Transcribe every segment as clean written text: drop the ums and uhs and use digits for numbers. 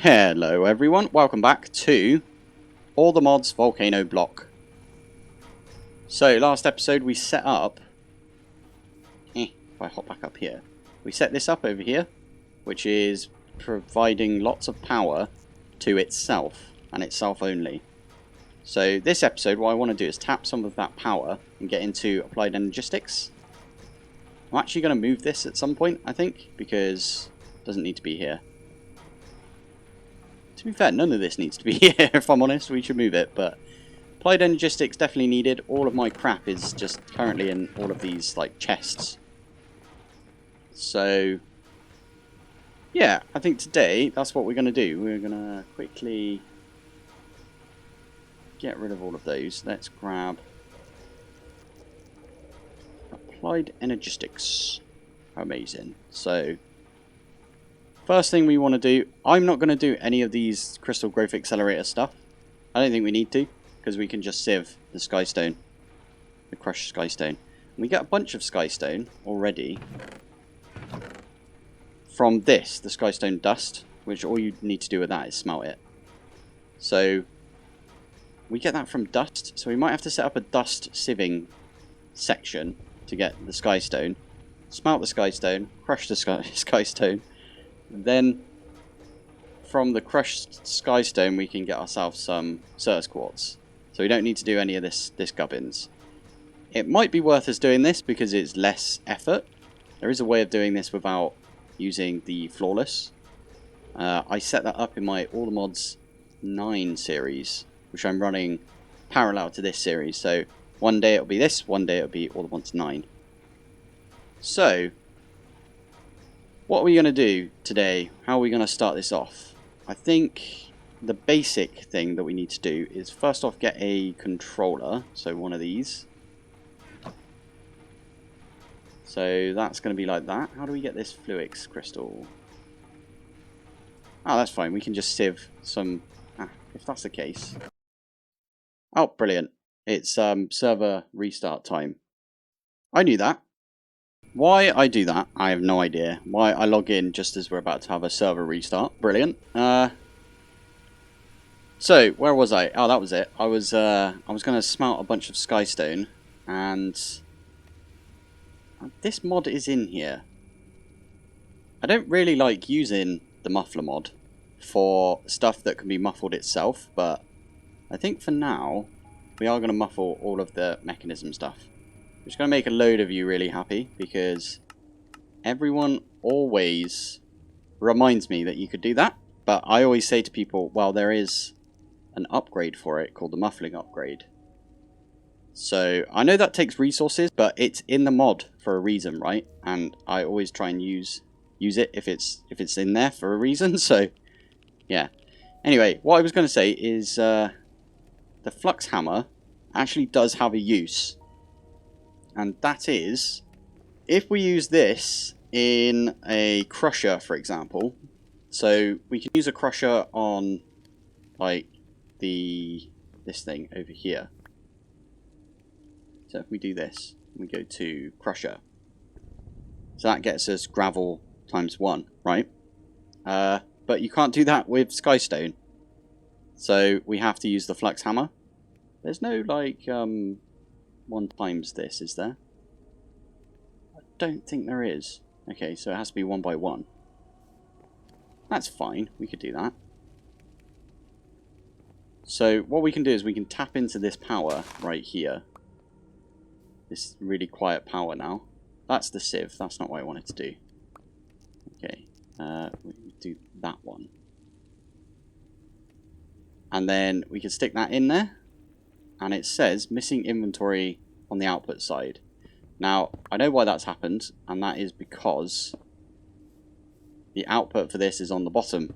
Hello everyone, welcome back to All the Mods Volcano Block. So last episode we set up, if I hop back up here, we set this up over here, which is providing lots of power to itself and itself only. So this episode what I want to do is tap some of that power and get into applied energistics. I'm actually going to move this at some point, I think, because it doesn't need to be here. To be fair, none of this needs to be here, if I'm honest. We should move it, but applied energistics definitely needed. All of my crap is just currently in all of these, like, chests. So, yeah, I think today that's what we're going to do. We're going to quickly get rid of all of those. Let's grab applied energistics. Amazing. So, first thing we want to do, I'm not going to do any of these crystal growth accelerator stuff. I don't think we need to, because we can just sieve the skystone, the crushed skystone. And we get a bunch of skystone already from this, the skystone dust, which all you need to do with that is smelt it. So we get that from dust, so we might have to set up a dust sieving section to get the skystone. Smelt the skystone, crush the skystone. Then, from the crushed skystone, we can get ourselves some Certus quartz. So we don't need to do any of this gubbins. It might be worth us doing this because it's less effort. There is a way of doing this without using the flawless. I set that up in my All the Mods 9 series, which I'm running parallel to this series. So one day it'll be this, one day it'll be All the Mods 9. So, what are we going to do today? How are we going to start this off? I think the basic thing that we need to do is first off get a controller. So one of these. So that's going to be like that. How do we get this Fluix crystal? Oh, that's fine. We can just sieve some... if that's the case. Oh, brilliant. It's server restart time. I knew that. Why I do that, I have no idea. Why I log in just as we're about to have a server restart. Brilliant. So, where was I? Oh, that was it. I was going to smelt a bunch of skystone, and this mod is in here. I don't really like using the muffler mod for stuff that can be muffled itself, but I think for now, we are going to muffle all of the mechanism stuff. Which is going to make a load of you really happy, because everyone always reminds me that you could do that. But I always say to people, well, there is an upgrade for it called the muffling upgrade. So I know that takes resources, but it's in the mod for a reason, right? And I always try and use it if it's in there for a reason. So yeah. Anyway, what I was going to say is the flux hammer actually does have a use. And that is, if we use this in a crusher, for example, so we can use a crusher on, like, this thing over here. So if we do this, we go to crusher. So that gets us gravel times 1, right? But you can't do that with skystone. So we have to use the flux hammer. There's no, like, 1 times this, is there? I don't think there is. Okay, so it has to be 1 by 1. That's fine, we could do that. So what we can do is we can tap into this power right here. This really quiet power now. That's the sieve, that's not what I wanted to do. Okay, we do that one. And then we can stick that in there. And it says missing inventory on the output side. Now, I know why that's happened, and that is because the output for this is on the bottom.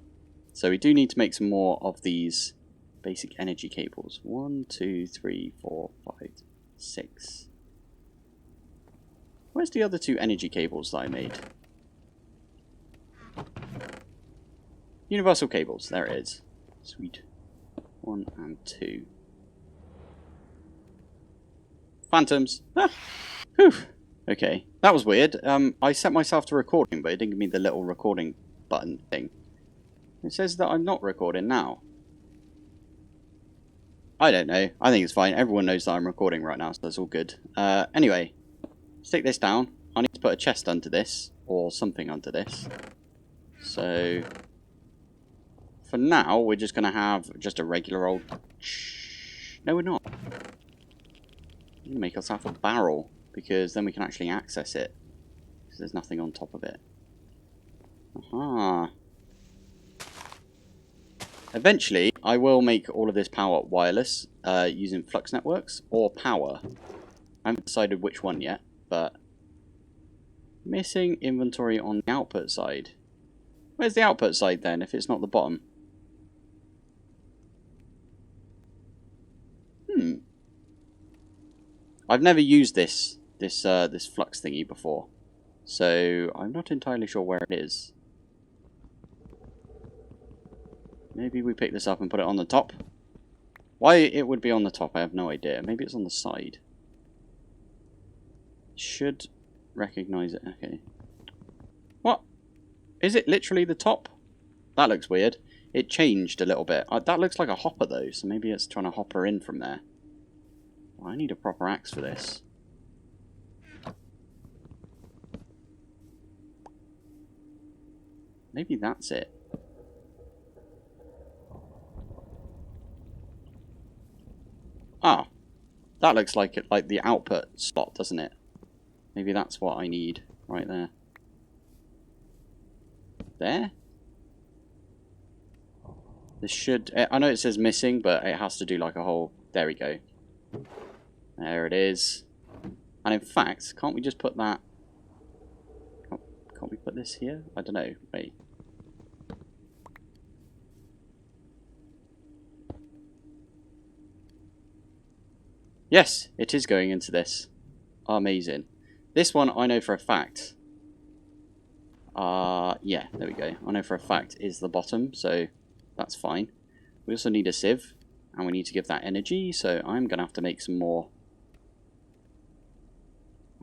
So we do need to make some more of these basic energy cables. 1, 2, 3, 4, 5, 6. Where's the other 2 energy cables that I made? Universal cables, there it is. Sweet. 1 and 2. Phantoms. Ah, whew. Okay, that was weird. I set myself to recording, but it didn't give me the little recording button thing. It says that I'm not recording now. I don't know. I think it's fine. Everyone knows that I'm recording right now, so that's all good. Anyway, stick this down. I need to put a chest under this, or something under this. So, for now, we're just going to have just a regular old... No, we're not. We're going to make ourselves a barrel, because then we can actually access it. Because there's nothing on top of it. Aha. Eventually, I will make all of this power wireless using flux networks or power. I haven't decided which one yet, but missing inventory on the output side. Where's the output side then, if it's not the bottom? I've never used this flux thingy before, so I'm not entirely sure where it is. Maybe we pick this up and put it on the top. Why it would be on the top, I have no idea. Maybe it's on the side. Should recognize it. Okay. What? Is it literally the top? That looks weird. It changed a little bit. That looks like a hopper though, so maybe it's trying to hopper in from there. Well, I need a proper axe for this. Maybe that's it. Ah, that looks like it, like the output slot, doesn't it? Maybe that's what I need right there. There? This should... I know it says missing, but it has to do like a whole... There we go. There it is. And in fact, can't we just put that... Can't we put this here? I don't know. Wait. Yes, it is going into this. Amazing. This one I know for a fact. Yeah, there we go. I know for a fact is the bottom, so that's fine. We also need a sieve, and we need to give that energy, so I'm going to have to make some more...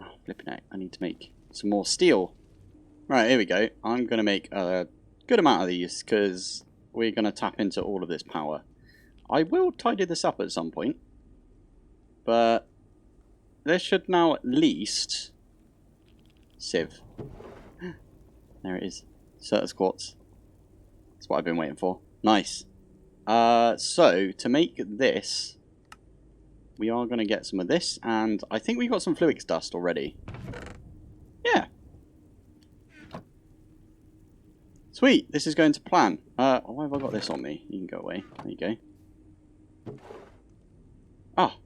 Oh, flipping out. I need to make some more steel. Right, here we go. I'm going to make a good amount of these, because we're going to tap into all of this power. I will tidy this up at some point. But this should now at least sieve. There it is. Certus quartz. That's what I've been waiting for. Nice. So to make this, we are going to get some of this, and I think we got some fluix dust already. Yeah. Sweet. This is going to plan. Why have I got this on me? You can go away. There you go. Ah.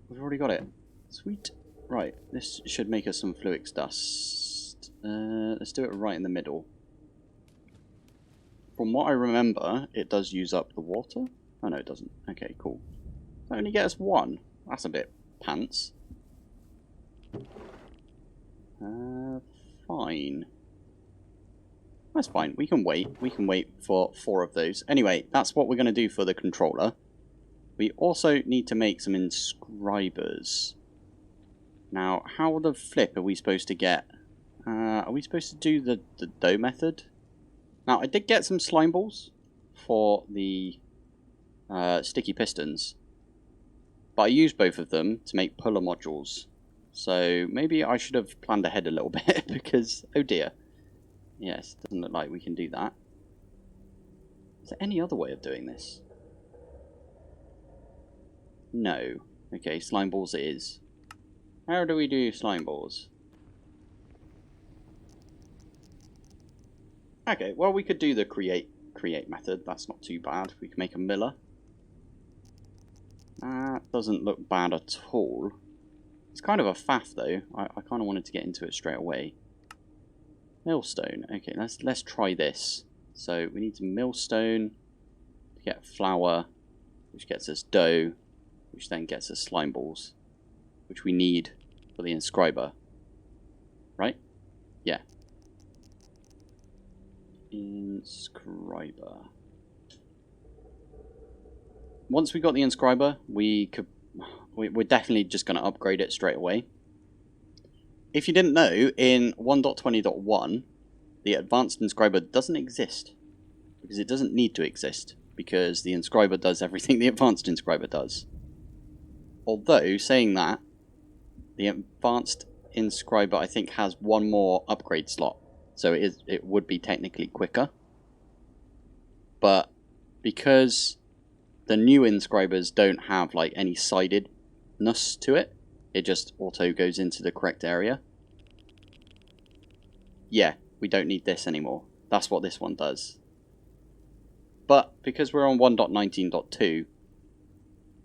We've already got it. Sweet. Right, this should make us some fluix dust. Let's do it right in the middle. From what I remember, it does use up the water. Oh no, it doesn't. Okay, cool. That only get us one. That's a bit pants. Fine. That's fine. We can wait. We can wait for 4 of those. Anyway, that's what we're going to do for the controller. We also need to make some inscribers. Now, how the flip are we supposed to get? Are we supposed to do the dough method? Now, I did get some slime balls for the sticky pistons. But I used both of them to make puller modules. So maybe I should have planned ahead a little bit because, oh dear. Yes, doesn't look like we can do that. Is there any other way of doing this? No. Okay, slime balls it is. How do we do slime balls? Okay, well we could do the create method. That's not too bad. We can make a miller. That doesn't look bad at all. It's kind of a faff though. I kind of wanted to get into it straight away. Millstone. Okay, let's try this. So we need some millstone to get flour, which gets us dough, which then gets us slime balls, which we need for the inscriber. Right? Yeah. Inscriber. Once we got the inscriber, we're definitely just going to upgrade it straight away. If you didn't know, in 1.20.1, the advanced inscriber doesn't exist, because it doesn't need to exist, because the inscriber does everything the advanced inscriber does. Although, saying that, the advanced inscriber I think has one more upgrade slot, so it would be technically quicker. But because the new inscribers don't have like any sidedness to it, it just auto goes into the correct area. Yeah, we don't need this anymore. That's what this one does. But because we're on 1.19.2,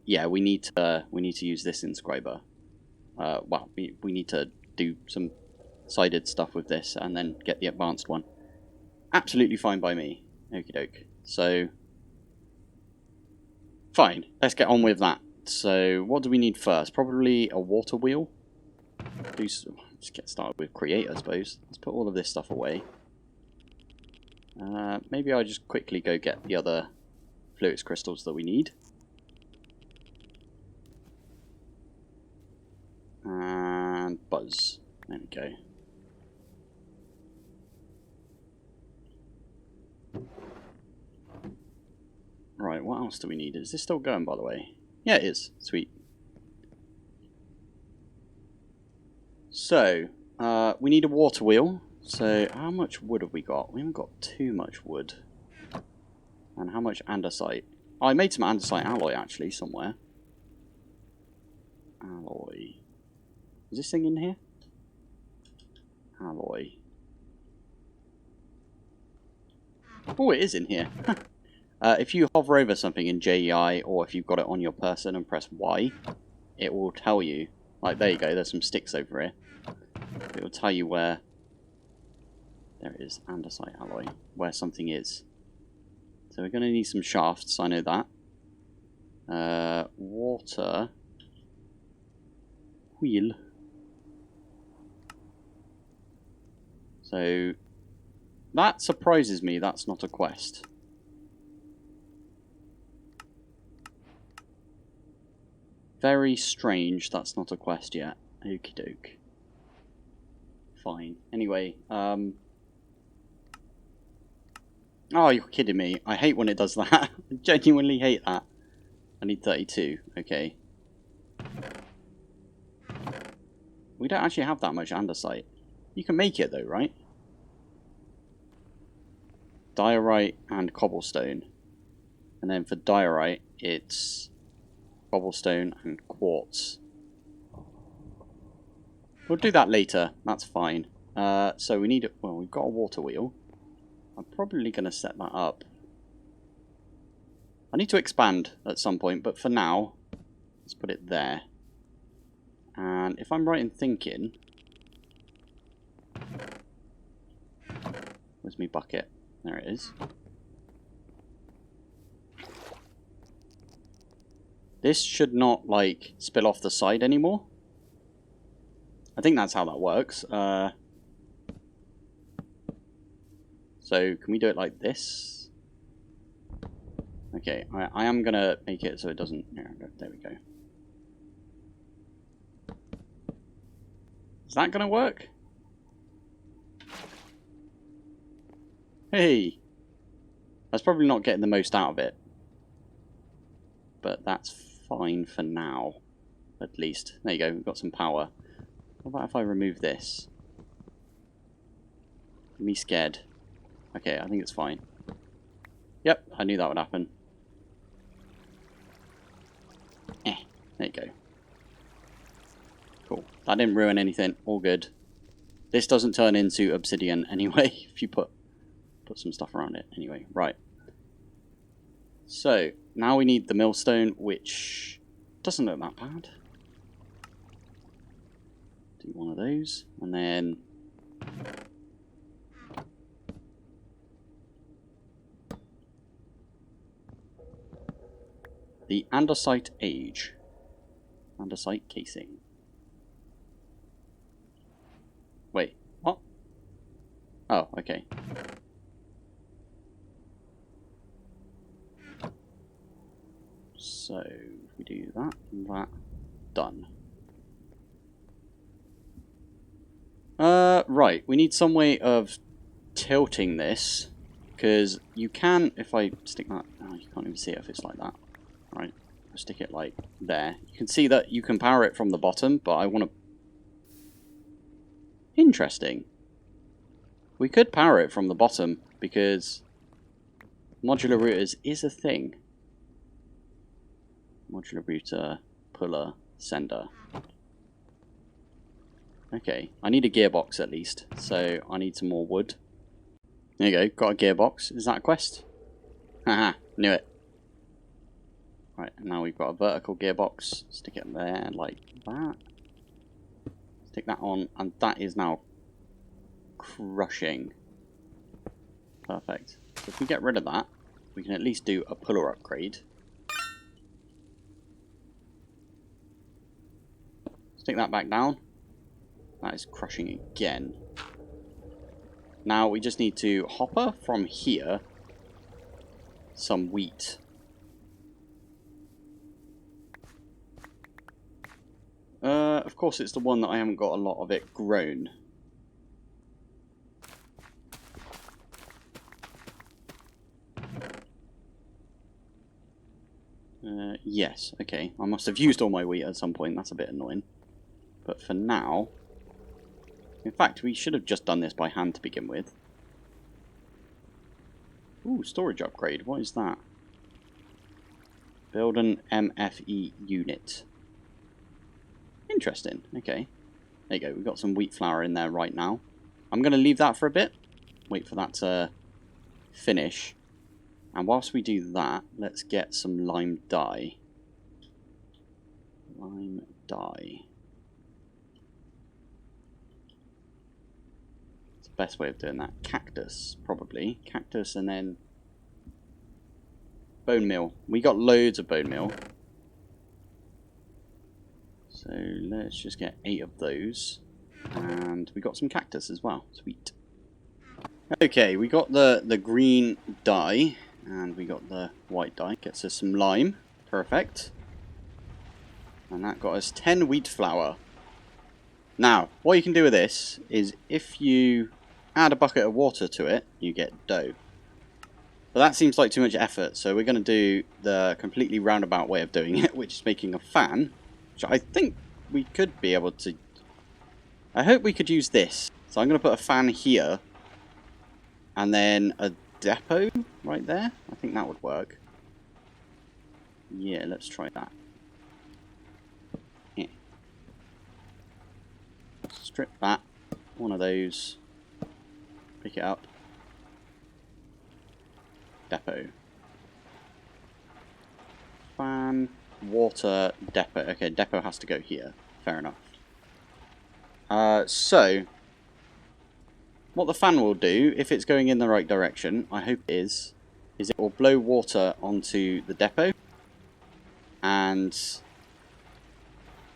yeah, we need to use this inscriber. Well, we need to do some sided stuff with this and then get the advanced one. Absolutely fine by me. Okie doke. So, fine. Let's get on with that. So, what do we need first? Probably a water wheel. Let's get started with create, I suppose. Let's put all of this stuff away. Maybe I'll just quickly go get the other fluix crystals that we need. And buzz. There we go. Right, what else do we need? Is this still going, by the way? Yeah, it is. Sweet. So, we need a water wheel. So, how much wood have we got? We haven't got too much wood. And how much andesite? Oh, I made some andesite alloy, actually, somewhere. Alloy. Is this thing in here? Alloy. Oh, it is in here. If you hover over something in JEI, or if you've got it on your person and press Y, it will tell you. Like, there you go, there's some sticks over here. It will tell you where... There it is, andesite alloy. Where something is. So we're going to need some shafts, I know that. Water... Wheel. So... That surprises me, that's not a quest. Very strange, that's not a quest yet. Okie doke. Fine. Anyway, oh, you're kidding me. I hate when it does that. I genuinely hate that. I need 32. Okay. We don't actually have that much andesite. You can make it though, right? Diorite and cobblestone. And then for diorite, it's cobblestone and quartz. We'll do that later. That's fine. So we need... Well, we've got a water wheel. I'm probably going to set that up. I need to expand at some point, but for now, let's put it there. And if I'm right in thinking... Where's my bucket? There it is. This should not, like, spill off the side anymore. I think that's how that works. So, can we do it like this? Okay, I am going to make it so it doesn't... There we go. Is that going to work? Hey! That's probably not getting the most out of it. But that's fine for now. At least. There you go, we've got some power. What about if I remove this? Me scared. Okay, I think it's fine. Yep, I knew that would happen. There you go. Cool. That didn't ruin anything. All good. This doesn't turn into obsidian anyway, if you put some stuff around it. Anyway, right. So, now we need the millstone, which doesn't look that bad. Do one of those, and then... the andesite age. Andesite casing. Wait, what? Oh, okay. So, if we do that, and that, done. Right, we need some way of tilting this, because you can, if I stick that, oh, you can't even see it if it's like that. Right, I'll stick it like there. You can see that you can power it from the bottom, but I want to... Interesting. We could power it from the bottom, because modular routers is a thing. Modular router, puller, sender. Okay, I need a gearbox at least, so I need some more wood. There you go, got a gearbox. Is that a quest? Haha, knew it. Right, now we've got a vertical gearbox. Stick it there like that. Stick that on, and that is now crushing. Perfect. So if we get rid of that, we can at least do a puller upgrade. Stick that back down. That is crushing again. Now we just need to hopper from here some wheat. Of course it's the one that I haven't got a lot of it grown. Yes, okay. I must have used all my wheat at some point. That's a bit annoying. But for now... In fact, we should have just done this by hand to begin with. Ooh, storage upgrade. What is that? Build an MFE unit. Interesting. Okay. There you go. We've got some wheat flour in there right now. I'm going to leave that for a bit. Wait for that to finish. And whilst we do that, let's get some lime dye. Lime dye. It's the best way of doing that. Cactus, probably. Cactus and then bone meal. We got loads of bone meal. So let's just get 8 of those. And we got some cactus as well. Sweet. Okay, we got the green dye. And we got the white dye. Gets us some lime. Perfect. And that got us 10 wheat flour. Now, what you can do with this is if you add a bucket of water to it, you get dough. But that seems like too much effort, so we're going to do the completely roundabout way of doing it, which is making a fan. Which I think we could be able to... I hope we could use this. So I'm going to put a fan here. And then a depot right there. I think that would work. Yeah, let's try that. Yeah. Strip that. One of those. Pick it up. Depot. Fan. Water. Depot. Okay, depot has to go here. Fair enough. So, what the fan will do, if it's going in the right direction, I hope it is it will blow water onto the depot. And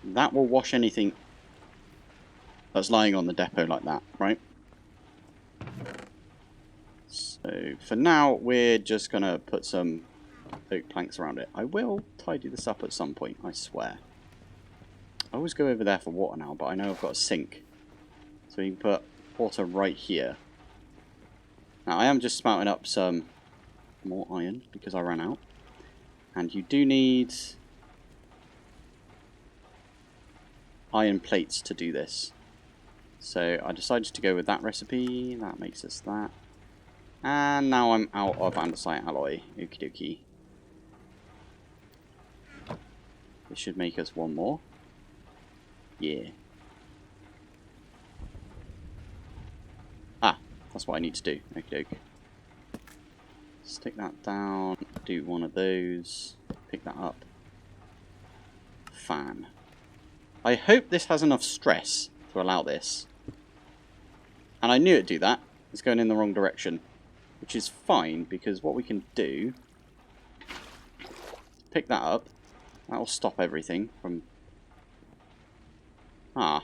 that will wash anything that's lying on the depot like that, right? So, for now, we're just going to put some oak planks around it. I will tidy this up at some point, I swear. I always go over there for water now, but I know I've got a sink. So you can put water right here. Now I am just spouting up some more iron because I ran out. And you do need iron plates to do this. So I decided to go with that recipe. That makes us that. And now I'm out of andesite alloy. Okie dokie. This should make us one more. Yeah. Ah, that's what I need to do. Okie doke. Stick that down. Do one of those. Pick that up. Fan. I hope this has enough stress to allow this. And I knew it'd do that. It's going in the wrong direction. Which is fine, because what we can do... Pick that up. That will stop everything from... Ah.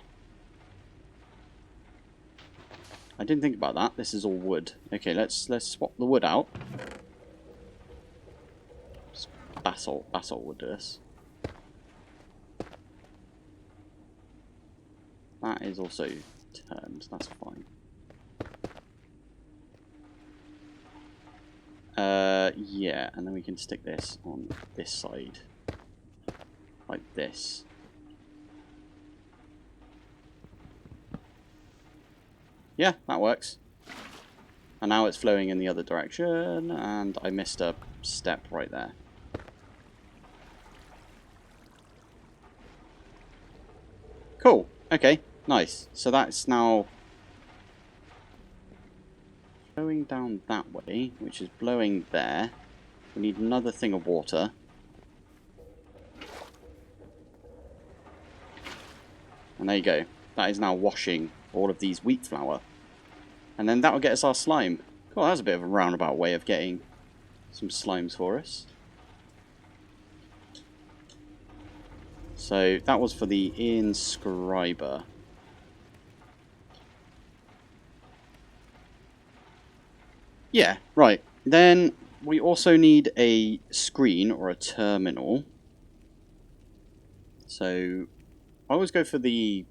I didn't think about that. This is all wood. Okay, let's swap the wood out. Basalt would do this. That is also turned. That's fine. Yeah, and then we can stick this on this side. Like this. Yeah, that works. And now it's flowing in the other direction, and I missed a step right there. Cool. Okay, nice. So that's now flowing down that way, which is blowing there. We need another thing of water. And there you go. That is now washing all of these wheat flour. And then that will get us our slime. Cool, that's a bit of a roundabout way of getting some slimes for us. So that was for the inscriber. Yeah, right. Then we also need a screen or a terminal. So I always go for the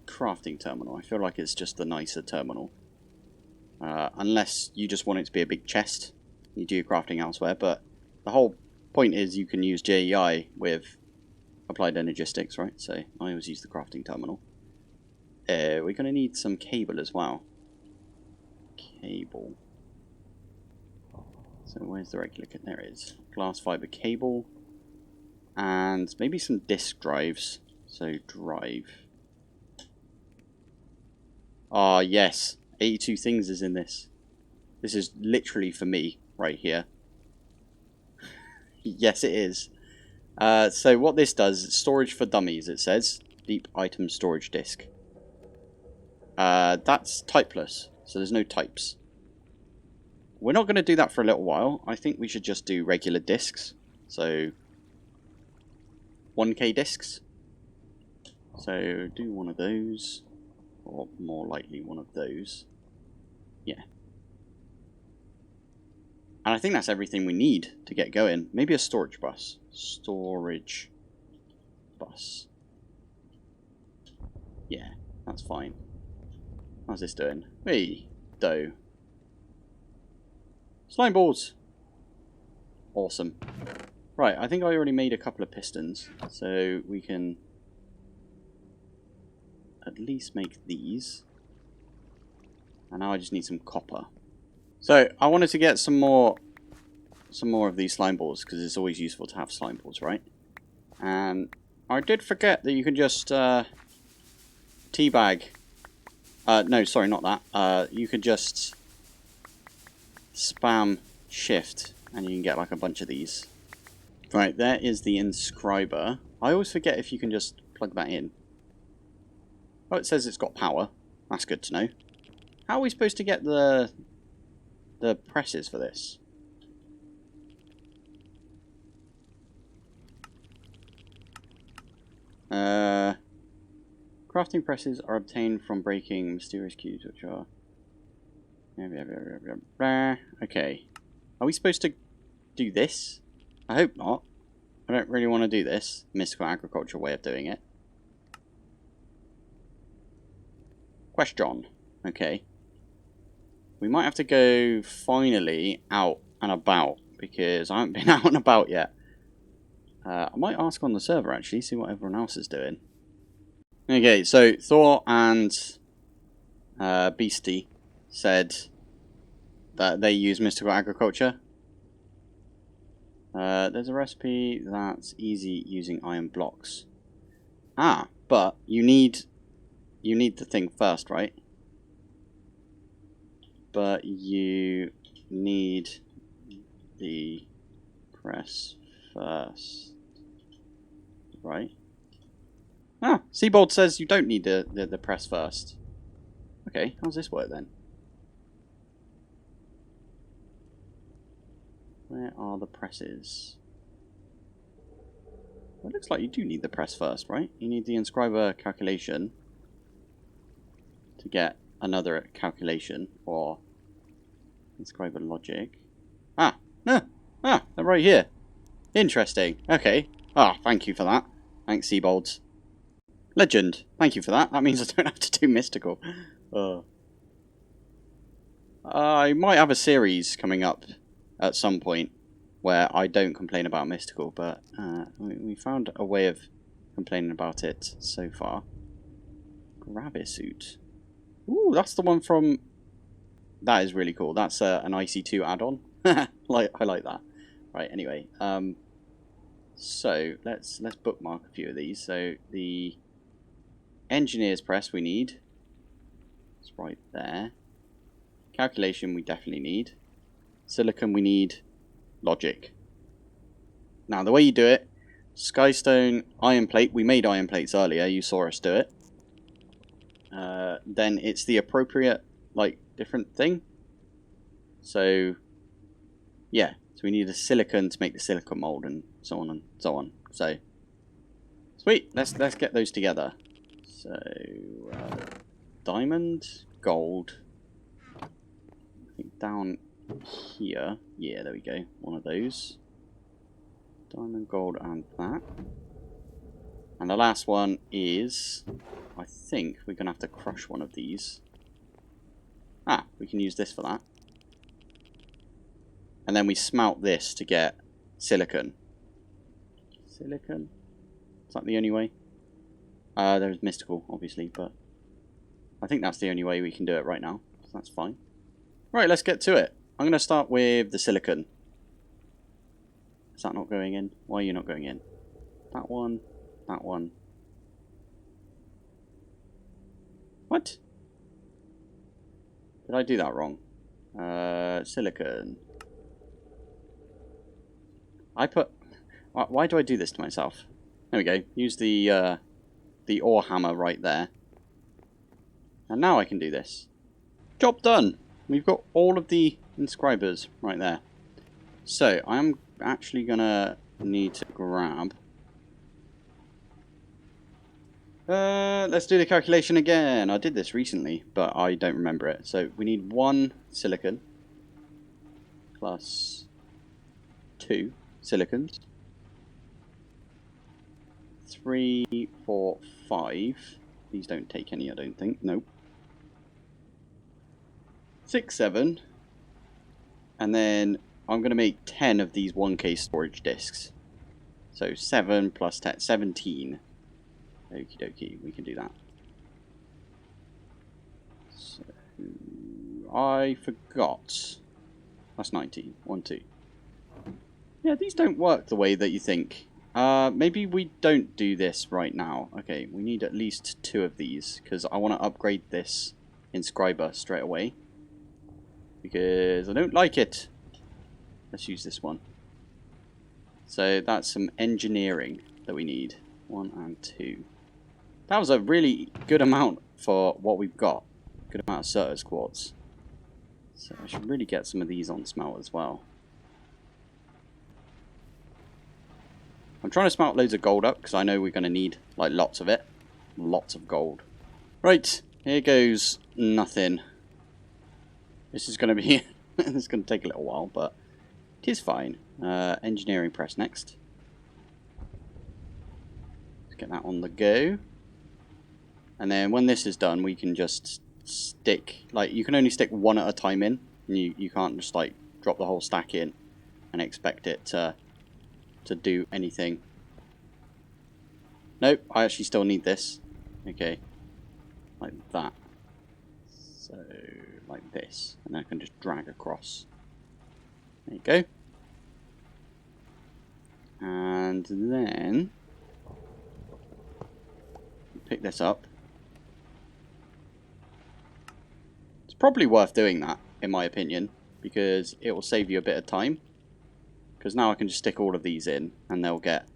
crafting terminal. I feel like it's just the nicer terminal. Unless you just want it to be a big chest. You do your crafting elsewhere, but the whole point is you can use JEI with applied energistics, right? So I always use the crafting terminal. We're going to need some cable as well. Cable. So where's the regular? There it is. Glass fiber cable. And maybe some disk drives. So drive. Ah, yes. 82 things is in this. This is literally for me right here. Yes, it is. So what this does, storage for dummies, it says. Deep item storage disk. That's typeless, so there's no types. We're not going to do that for a little while. I think we should just do regular disks. So 1K disks. So do one of those. Or more likely one of those. Yeah. And I think that's everything we need to get going. Maybe a storage bus. Storage bus. Yeah, that's fine. How's this doing? Hey, dough. Slime balls. Awesome. Right, I think I already made a couple of pistons. So we can at least make these. And now I just need some copper. So I wanted to get some more of these slime balls because it's always useful to have slime balls, right? And I did forget that you can just teabag. No, sorry, not that. You could just spam shift and you can get like a bunch of these. Right, there is the inscriber. I always forget if you can just plug that in. Oh, it says it's got power. That's good to know. How are we supposed to get the presses for this? Crafting presses are obtained from breaking mysterious cubes, which are... Okay. Are we supposed to do this? I hope not. I don't really want to do this. Mystical agriculture way of doing it. Question. Okay. We might have to go finally out and about because I haven't been out and about yet. I might ask on the server actually, see what everyone else is doing. Okay, so Thor and Beastie said that they use mystical agriculture. There's a recipe that's easy using iron blocks. Ah, but you need the thing first, right? But you need the press first, right? Ah, Seabold says you don't need the press first. Okay, how's this work then? Where are the presses? Well, it looks like you do need the press first, right? You need the inscriber calculation to get another calculation, or inscriber logic. They're right here. Interesting. Okay. Thank you for that. Thanks, Seabolds. Legend. Thank you for that. That means I don't have to do mystical. I might have a series coming up at some point where I don't complain about mystical, but we found a way of complaining about it so far. Gravisuit. Ooh, that's the one from... That is really cool. That's an IC2 add-on. I like that. Right, anyway. So, let's bookmark a few of these. So, the engineer's press we need. It's right there. Calculation we definitely need. Silicon we need. Logic. Now, the way you do it, Skystone, iron plate. We made iron plates earlier. You saw us do it. Then it's the appropriate, like, different thing. So, yeah. So we need a silicon to make the silicon mold and so on and so on. So, sweet. Let's get those together. So, diamond, gold. I think down here. Yeah, there we go. One of those. Diamond, gold, and that. And the last one is, I think we're going to have to crush one of these. Ah, we can use this for that. And then we smelt this to get silicon. Silicon? Is that the only way? There's mystical, obviously, but I think that's the only way we can do it right now. So that's fine. Right, let's get to it. I'm going to start with the silicon. Is that not going in? Why are you not going in? That one. That one. What? Did I do that wrong? Silicon. I put... Why do I do this to myself? There we go. Use the ore hammer right there. And now I can do this. Job done! We've got all of the inscribers right there. So, I'm actually going to need to grab... let's do the calculation again. I did this recently, but I don't remember it. So, we need 1 silicon plus 2 silicons. 3, 4, 5. These don't take any, I don't think. Nope. 6, 7. And then I'm going to make 10 of these 1K storage disks. So 7 plus 10, 17. Okie dokie, we can do that. So, I forgot. That's 19. 1, 2. Yeah, these don't work the way that you think. Maybe we don't do this right now. Okay, we need at least 2 of these, because I want to upgrade this inscriber straight away. Because I don't like it. Let's use this one. So that's some engineering that we need. 1 and 2. That was a really good amount for what we've got. Good amount of Certus quartz. So I should really get some of these on smelt as well. I'm trying to smelt loads of gold up because I know we're going to need like lots of it. Lots of gold. Right, here goes nothing. This is going to be... this is going to take a little while, but it is fine. Engineering press next. Let's get that on the go. And then when this is done, we can just stick... Like, you can only stick 1 at a time in. And you can't just, like, drop the whole stack in and expect it to do anything. Nope, I actually still need this. Okay. Like that. So, like this. And then I can just drag across. There you go. And then... pick this up. It's probably worth doing that, in my opinion, because it will save you a bit of time. Because now I can just stick all of these in, and they'll get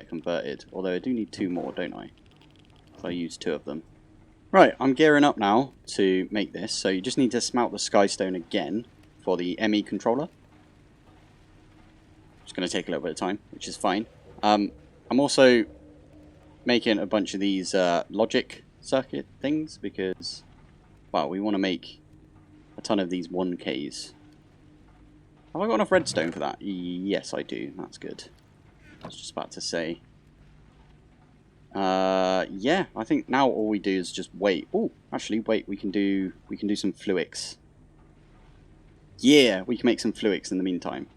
converted. Although I do need 2 more, don't I? So I use 2 of them. Right, I'm gearing up now to make this. So you just need to smelt the skystone again for the ME controller. It's going to take a little bit of time, which is fine. I'm also making a bunch of these logic circuit things because, well, we want to make a ton of these 1Ks. Have I got enough redstone for that? Yes, I do. That's good. I was just about to say. Yeah, I think now all we do is just wait. Oh, actually, wait. We can do some fluics. Yeah, we can make some fluics in the meantime.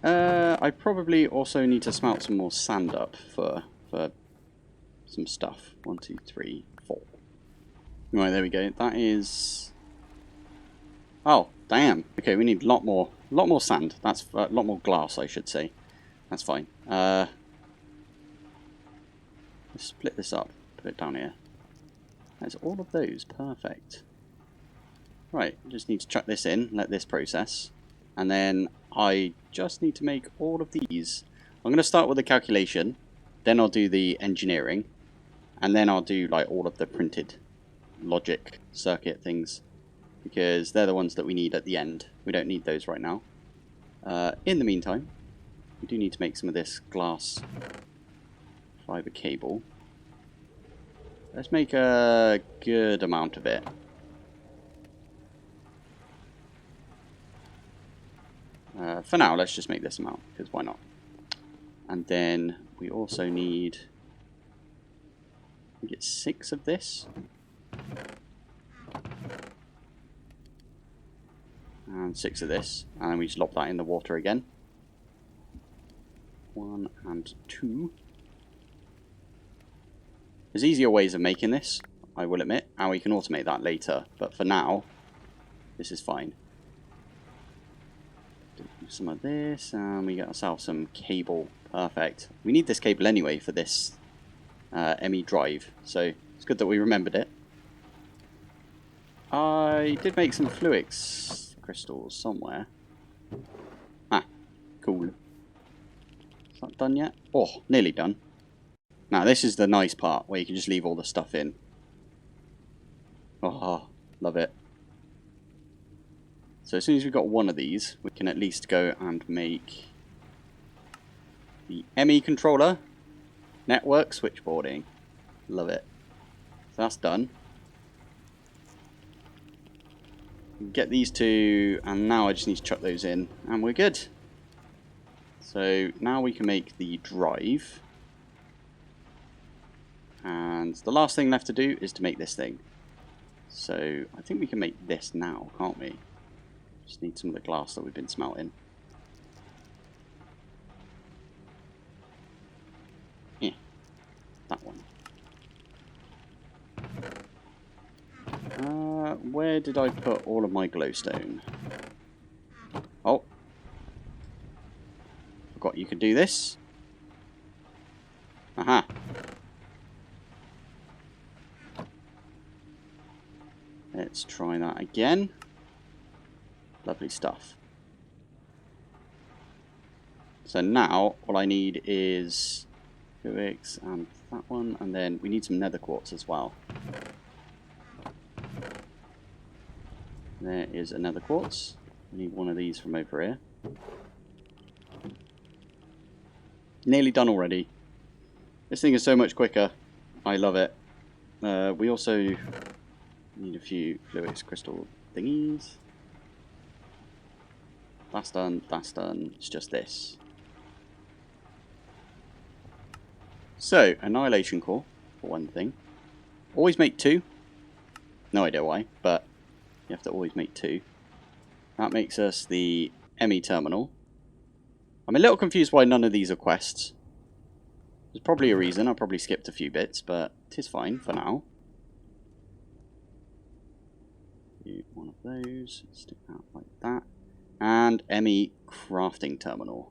I probably also need to smelt some more sand up for some stuff. 1, 2, 3, 4. Right, there we go. That is... Oh, damn. Okay, we need a lot more sand. That's a lot more glass, I should say. That's fine. Let's split this up. Put it down here. That's all of those. Perfect. Right, just need to chuck this in, let this process. And then I just need to make all of these. I'm going to start with the calculation. Then I'll do the engineering. And then I'll do like all of the printed logic circuit things. Because they're the ones that we need at the end. We don't need those right now. In the meantime, we do need to make some of this glass fiber cable. Let's make a good amount of it. For now, let's just make this amount, because why not? And then we also need... we get 6 of this. And 6 of this. And we just lob that in the water again. 1 and 2. There's easier ways of making this, I will admit, and we can automate that later. But for now, this is fine. Do some of this, and we get ourselves some cable. Perfect. We need this cable anyway for this ME drive, so it's good that we remembered it. I did make some fluix crystals somewhere. Ah, cool. Is that done yet? Oh, nearly done. Now this is the nice part where you can just leave all the stuff in. Oh, love it. So as soon as we've got one of these, we can at least go and make the ME controller, network switchboarding. Love it. So that's done. Get these two, and now I just need to chuck those in, and we're good. So now we can make the drive. And the last thing left to do is to make this thing. So I think we can make this now, can't we? Just need some of the glass that we've been smelting. Yeah, that one. Where did I put all of my glowstone? Oh. Forgot you could do this. Aha. Let's try that again. Lovely stuff. So now all I need is Fluix and that one, and then we need some nether quartz as well. There is another quartz. We need one of these from over here. Nearly done already. This thing is so much quicker. I love it. We also need a few Fluix crystal thingies. That's done, that's done. It's just this. So, annihilation core, for one thing. Always make 2. No idea why, but you have to always make 2. That makes us the ME terminal. I'm a little confused why none of these are quests. There's probably a reason. I probably skipped a few bits, but it is fine for now. Do one of those. Stick that like that. And ME crafting terminal.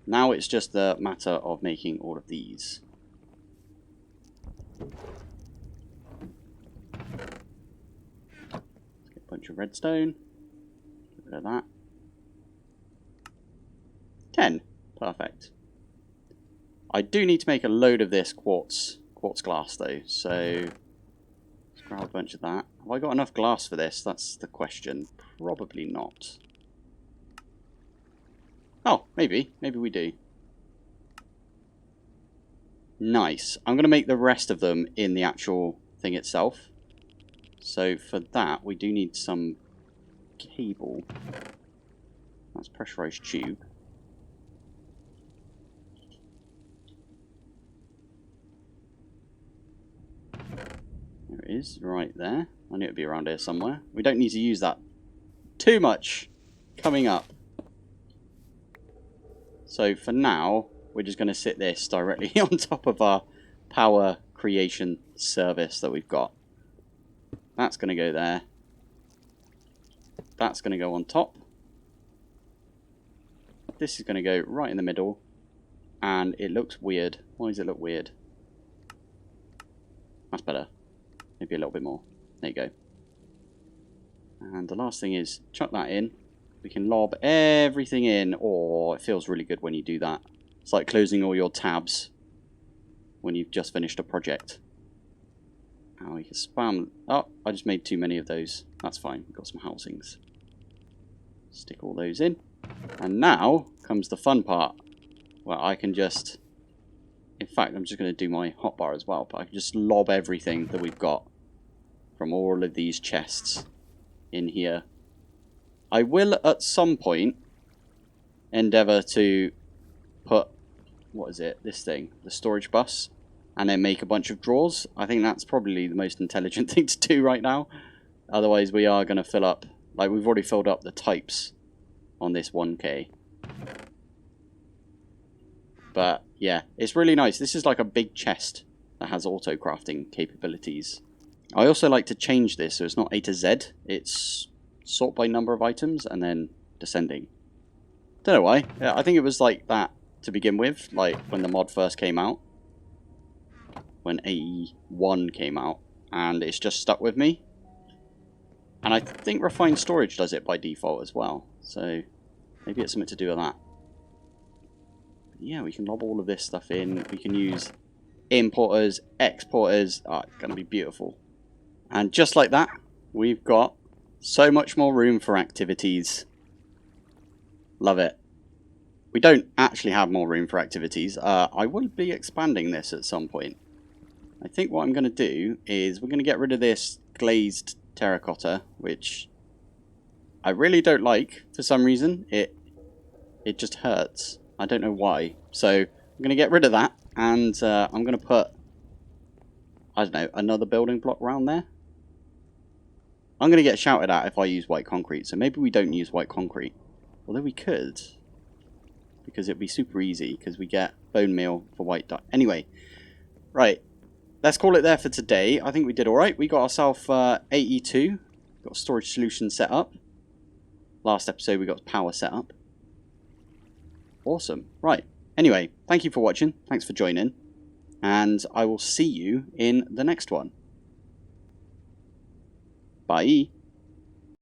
Now it's just the matter of making all of these. Let's get a bunch of redstone. Get rid of that. 10. Perfect. I do need to make a load of this quartz glass though, so let's grab a bunch of that. Have I got enough glass for this? That's the question. Probably not. Oh, maybe. Maybe we do. Nice. I'm going to make the rest of them in the actual thing itself. So for that, we do need some cable. That's pressurized tube. There it is right there. I knew it'd be around here somewhere. We don't need to use that too much coming up. So for now, we're just going to sit this directly on top of our power creation service that we've got. That's going to go there. That's going to go on top. This is going to go right in the middle. And it looks weird. Why does it look weird? That's better. Maybe a little bit more. There you go. And the last thing is chuck that in. We can lob everything in. Oh, it feels really good when you do that. It's like closing all your tabs when you've just finished a project. Now we can spam. Oh, I just made too many of those. That's fine. We've got some housings. Stick all those in. And now comes the fun part. Where I can just... In fact, I'm just going to do my hotbar as well. But I can just lob everything that we've got from all of these chests in here. I will, at some point, endeavour to put... What is it? This thing. The storage bus. And then make a bunch of drawers. I think that's probably the most intelligent thing to do right now. Otherwise, we are going to fill up... Like, we've already filled up the types on this 1K. But, yeah, it's really nice. This is like a big chest that has auto-crafting capabilities. I also like to change this so it's not A to Z. It's sort by number of items and then descending. Don't know why. I think it was like that to begin with, like when the mod first came out. When AE1 came out. And it's just stuck with me. And I think Refined Storage does it by default as well. So maybe it's something to do with that. Yeah, we can lob all of this stuff in. We can use importers, exporters. Oh, it's going to be beautiful. And just like that, we've got so much more room for activities. Love it. We don't actually have more room for activities. I will be expanding this at some point. I think what I'm going to do is we're going to get rid of this glazed terracotta, which I really don't like for some reason. It just hurts. I don't know why. So I'm going to get rid of that, and I'm going to put, I don't know, another building block around there. I'm going to get shouted at if I use white concrete, so maybe we don't use white concrete. Although we could, because it'd be super easy, because we get bone meal for white dye. Anyway, right, let's call it there for today. I think we did alright. We got ourselves AE2, got a storage solution set up. Last episode we got power set up. Awesome. Right. Anyway, thank you for watching. Thanks for joining. And I will see you in the next one. Bye.